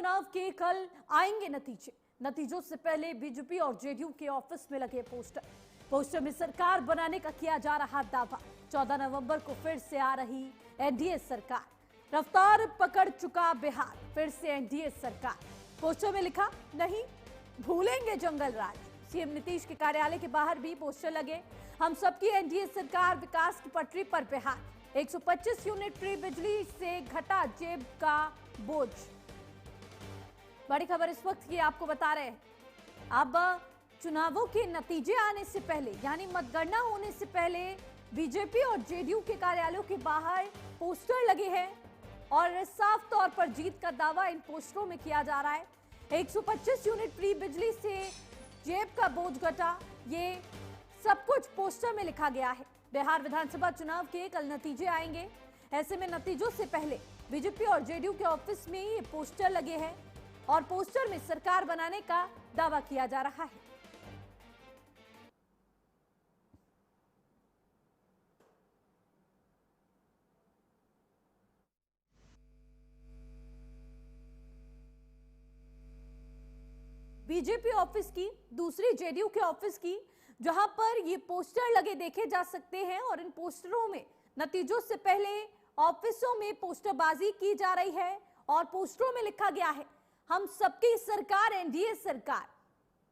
चुनाव के कल आएंगे नतीजे। नतीजों से पहले बीजेपी और जेडीयू के ऑफिस में लगे पोस्टर में सरकार बनाने का किया जा रहा दावा। 14 नवंबर को फिर से आ रही एनडीए सरकार, रफ्तार पकड़ चुका बिहार, फिर से एनडीए सरकार। पोस्टर में लिखा, नहीं भूलेंगे जंगल राज। सीएम नीतीश के कार्यालय के बाहर भी पोस्टर लगे, हम सबकी एनडीए सरकार, विकास की पटरी पर बिहार। 125 यूनिट फ्री बिजली से घटा जेब का बोझ। बड़ी खबर इस वक्त की आपको बता रहे हैं। अब चुनावों के नतीजे आने से पहले, यानी मतगणना होने से पहले, बीजेपी और जेडीयू के कार्यालयों के बाहर पोस्टर लगे हैं और साफ तौर पर जीत का दावा इन पोस्टरों में किया जा रहा है। 125 यूनिट फ्री बिजली से जेब का बोझ घटा, ये सब कुछ पोस्टर में लिखा गया है। बिहार विधानसभा चुनाव के कल नतीजे आएंगे, ऐसे में नतीजों से पहले बीजेपी और जेडीयू के ऑफिस में ये पोस्टर लगे हैं और पोस्टर में सरकार बनाने का दावा किया जा रहा है। बीजेपी ऑफिस की, दूसरी जेडीयू के ऑफिस की, जहां पर ये पोस्टर लगे देखे जा सकते हैं और इन पोस्टरों में नतीजों से पहले ऑफिसों में पोस्टरबाजी की जा रही है और पोस्टरों में लिखा गया है, हम सबकी सरकार, एनडीए सरकार।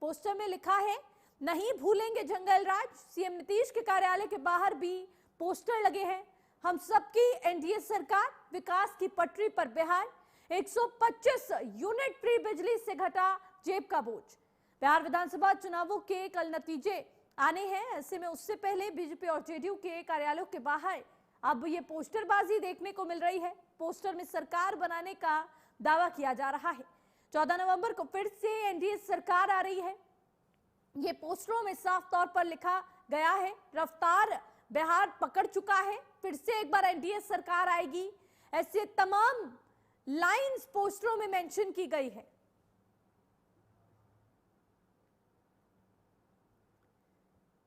पोस्टर में लिखा है, नहीं भूलेंगे जंगल राज। सीएम नीतीश के कार्यालय के बाहर भी पोस्टर लगे हैं, हम सबकी एनडीए सरकार, विकास की पटरी पर बिहार। 125 यूनिट फ्री बिजली से घटा जेब का बोझ। बिहार विधानसभा चुनावों के कल नतीजे आने हैं, ऐसे में उससे पहले बीजेपी और जेडीयू के कार्यालयों के बाहर अब ये पोस्टरबाजी देखने को मिल रही है। पोस्टर में सरकार बनाने का दावा किया जा रहा है। 14 नवंबर को फिर से एनडीए सरकार आ रही है। ये पोस्टरों में साफ तौर पर लिखा गया है, रफ्तार बिहार पकड़ चुका है, फिर से एक बार एनडीए सरकार आएगी। ऐसे तमाम लाइंस पोस्टरों में मेंशन की गई है।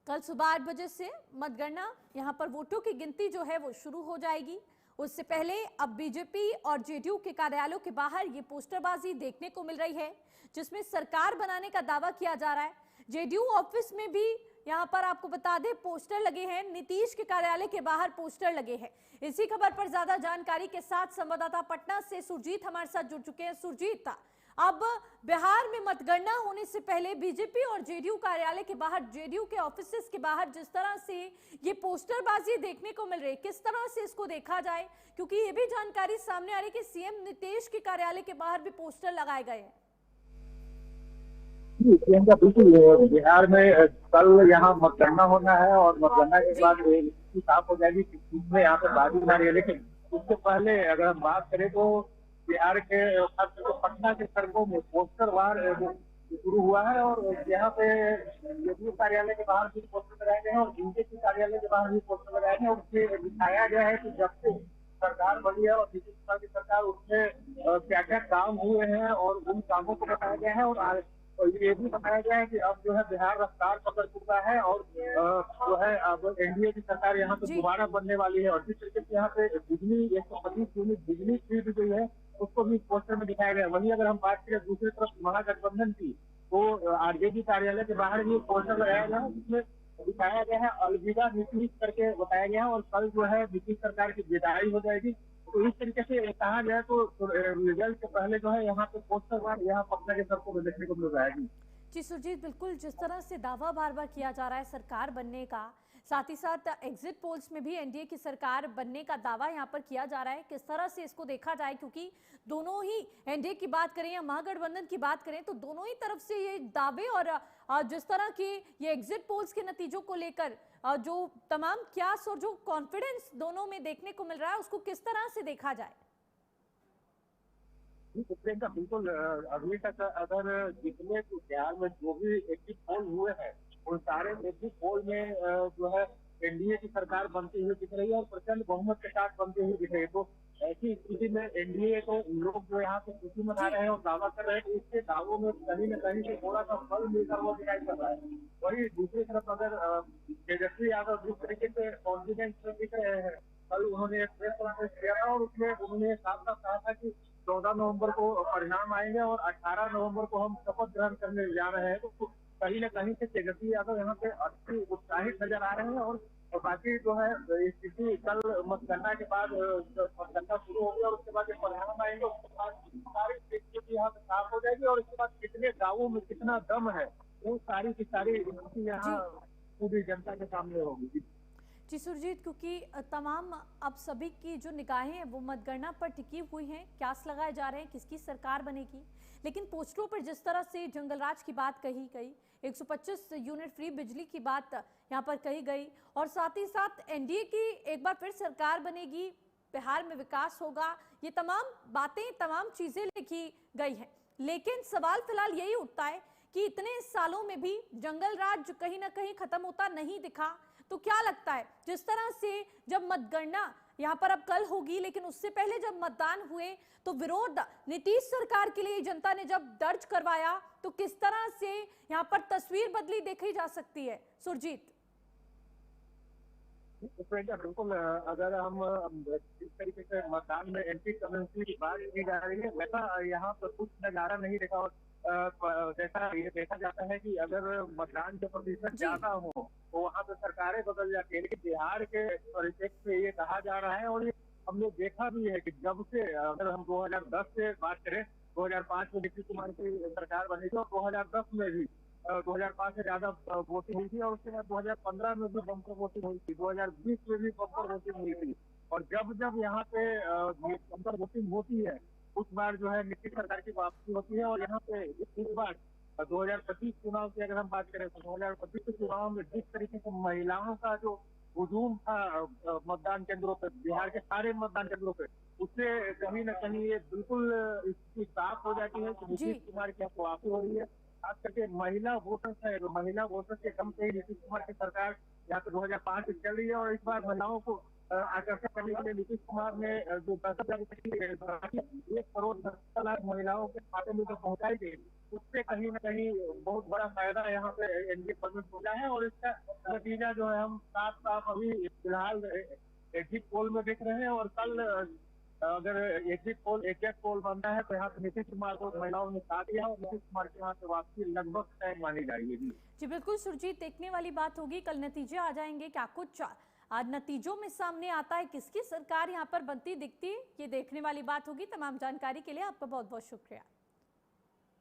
कल सुबह 8 बजे से मतगणना, यहां पर वोटों की गिनती जो है वो शुरू हो जाएगी। उससे पहले अब बीजेपी और जेडीयू के कार्यालयों के बाहर ये पोस्टरबाजी देखने को मिल रही है, जिसमें सरकार बनाने का दावा किया जा रहा है। जेडीयू ऑफिस में भी यहां पर आपको बता दें पोस्टर लगे हैं, नीतीश के कार्यालय के बाहर पोस्टर लगे हैं। इसी खबर पर ज्यादा जानकारी के साथ संवाददाता पटना से सुरजीत हमारे साथ जुड़ चुके हैं। सुरजीत, अब बिहार में मतगणना होने से पहले बीजेपी और जेडीयू कार्यालय के बाहर, जेडीयू के ऑफिसेस के बाहर जिस तरह से ये पोस्टरबाजी देखने को मिल रही है, किस तरह से इसको देखा जाए? क्योंकि ये भी जानकारी सामने आ रही है कि सीएम नीतीश के कार्यालय के बाहर भी पोस्टर लगाए गए हैं। बिल्कुल, बिहार में कल यहाँ मतगणना होना है और मतगणना के बाद साफ हो जाएगी कि किसमें यहाँ पे बाजी मारी है। लेकिन उससे पहले अगर हम बात करें तो बिहार के पटना के सड़कों में पोस्टर वार शुरू हुआ है और यहाँ पे जेडीयू कार्यालय के बाहर भी पोस्टर लगाए गए हैं और बीजेपी कार्यालय के बाहर भी पोस्टर लगाए गए हैं। और उसमें दिखाया गया है कि जब से सरकार बनी है और नीतीश कुमार की सरकार, उसमें क्या क्या काम हुए हैं और उन कामों को बताया गया है। और ये भी बताया गया है कि अब जो है बिहार रफ्तार पकड़ चुका है और जो है अब एनडीए की सरकार यहाँ पे दोबारा बनने वाली है। और जिस तरीके से यहाँ पे बिजली 125 यूनिट बिजली फ्री दी गई है, उसको भी पोस्टर में दिखाया गया है। वहीं अगर हम बात करें दूसरी तरफ महागठबंधन की, तो आरजेडी कार्यालय के बाहर भी पोस्टर लगाया गया है, जिसमें दिखाया गया है अलविदा नीतीश करके बताया गया है और कल जो है नीतीश सरकार की विदाई हो जाएगी। तो इस तरीके से कहा जाए तो रिजल्ट से पहले जो है यहाँ पे पोस्टर वार यहाँ पटना के सड़कों में देखने को मिल रहा है। जी सुरजीत, बिल्कुल जिस तरह से दावा बार बार किया जा रहा है सरकार बनने का, साथ ही साथ एग्जिट पोल्स में भी एनडीए की सरकार बनने का दावा यहाँ पर किया जा रहा है, किस तरह से इसको देखा जाए? क्योंकि दोनों ही, एनडीए की बात करें या महागठबंधन की बात करें, तो दोनों ही तरफ से ये दावे और जिस तरह की ये एग्जिट पोल्स के नतीजों को लेकर जो तमाम क्यास और जो कॉन्फिडेंस दोनों में देखने को मिल रहा है, उसको किस तरह से देखा जाए? बिल्कुल, अभी तक अगर जितने बिहार में जो भी एग्जिट पोल हुए हैं, उन सारे एग्जिट पोल में जो है एनडीए की सरकार बनती हुई दिख रही है और प्रचंड बहुमत के साथ बनती हुई दिख रही है। तो ऐसी स्थिति में एनडीए को लोग जो यहाँ पे खुशी मना रहे हैं और दावा कर रहे हैं कि इसके दावों में कहीं न कहीं से थोड़ा सा फल मिलता हुआ दिखाई पड़ रहा है। वही दूसरी तरफ अगर तेजस्वी यादव जिस तरीके से कॉन्फिडेंस दिख रहे हैं, कल उन्होंने एक प्रेस कॉन्फ्रेंस किया था और उसमें उन्होंने साफ साफ कहा था कि 14 नवंबर को परिणाम आएंगे और 18 नवंबर को हम शपथ ग्रहण करने जा रहे हैं। तो कहीं न कहीं से तेजस्वी यादव यहाँ पे अति उत्साहित नजर आ रहे हैं और बाकी जो है स्थिति कल मतगणना के बाद जब मतगणना शुरू होगी और उसके बाद जब परिणाम आएंगे उसके बाद सारी स्थिति यहाँ पे साफ हो जाएगी और उसके बाद कितने गाँवों में कितना दम है वो सारी की सारी स्थिति यहाँ जी पूरी जनता के सामने होगी। जी सुरजीत, क्योंकि तमाम अब सभी की जो निगाहें हैं वो मतगणना पर टिकी हुई हैं, क्यास लगाए जा रहे हैं किसकी सरकार बनेगी। लेकिन पोस्टरों पर जिस तरह से जंगलराज की बात कही गई, 125 यूनिट फ्री बिजली की बात यहाँ पर कही गई और साथ ही साथ एनडीए की एक बार फिर सरकार बनेगी, बिहार में विकास होगा, ये तमाम बातें तमाम चीजें लिखी गई हैं। लेकिन सवाल फिलहाल यही उठता है कि इतने सालों में भी जंगलराज कहीं ना कहीं खत्म होता नहीं दिखा। तो क्या लगता है जिस तरह से जब मतगणना यहाँ पर अब कल होगी, लेकिन उससे पहले जब मतदान हुए तो विरोध नीतीश सरकार के लिए जनता ने जब दर्ज करवाया तो किस तरह से यहाँ पर तस्वीर बदली देखी जा सकती है सुरजीत? बिल्कुल, अगर हम जिस तरीके से मतदान में एंटी कम्युनिटी की बात की जा रही है वैसा यहाँ पर कुछ नजारा नहीं देखा और जैसा ये देखा जाता है कि अगर मतदान के प्रतिशत ज्यादा हो तो वहाँ पे सरकारें बदल जाती है। लेकिन बिहार के परिप्रेक्ष्य में ये कहा जा रहा है और ये हमने देखा भी है कि जब से अगर हम 2010 से बात करें, 2005 में नीतीश कुमार की सरकार बनी थी और 2010 में भी 2005 से ज्यादा वोटिंग हुई थी और उसके बाद 2015 में भी बम्पर वोटिंग हुई थी, 2020 में भी बम्पर वोटिंग हुई थी। और जब जब यहाँ पे बम्पर वोटिंग होती है उस बार जो है नीतीश सरकार की वापसी होती है। और यहाँ पे इस बार 2025 चुनाव की अगर हम बात करें तो 2025 के चुनाव में जिस तरीके से महिलाओं का जो हुजूम था मतदान केंद्रों पे, बिहार के सारे मतदान केंद्रों पे, उससे कहीं न कहीं ये बिल्कुल स्थिति साफ हो जाती है कि नीतीश कुमार की वापसी हो रही है। खास करके महिला वोटर्स है, महिला वोटर्स के कम से ही नीतीश कुमार की सरकार यहाँ पे 2005 से चल रही है और इस बार महिलाओं को आकर्षित करने के लिए नीतीश कुमार ने जो 1,10,00,000 महिलाओं के खाते में जो पहुंचाई गई उससे कहीं न कहीं बहुत बड़ा फायदा यहाँ पे एनडीए गवर्नमेंट को मिला है। और इसका नतीजा जो है हम साफ साफ अभी फिलहाल एग्जिट पोल में देख रहे हैं और कल अगर एग्जिट पोल बनता है तो यहाँ पे नीतीश कुमार को महिलाओं ने साथ दिया और नीतीश कुमार के यहाँ से वापसी लगभग तय मानी जा रही है। जी बिल्कुल सुरजीत, देखने वाली बात होगी कल नतीजे आ जाएंगे, क्या कुछ आज नतीजों में सामने आता है, किसकी सरकार यहाँ पर बनती दिखती है, ये देखने वाली बात होगी। तमाम जानकारी के लिए आपका बहुत बहुत शुक्रिया।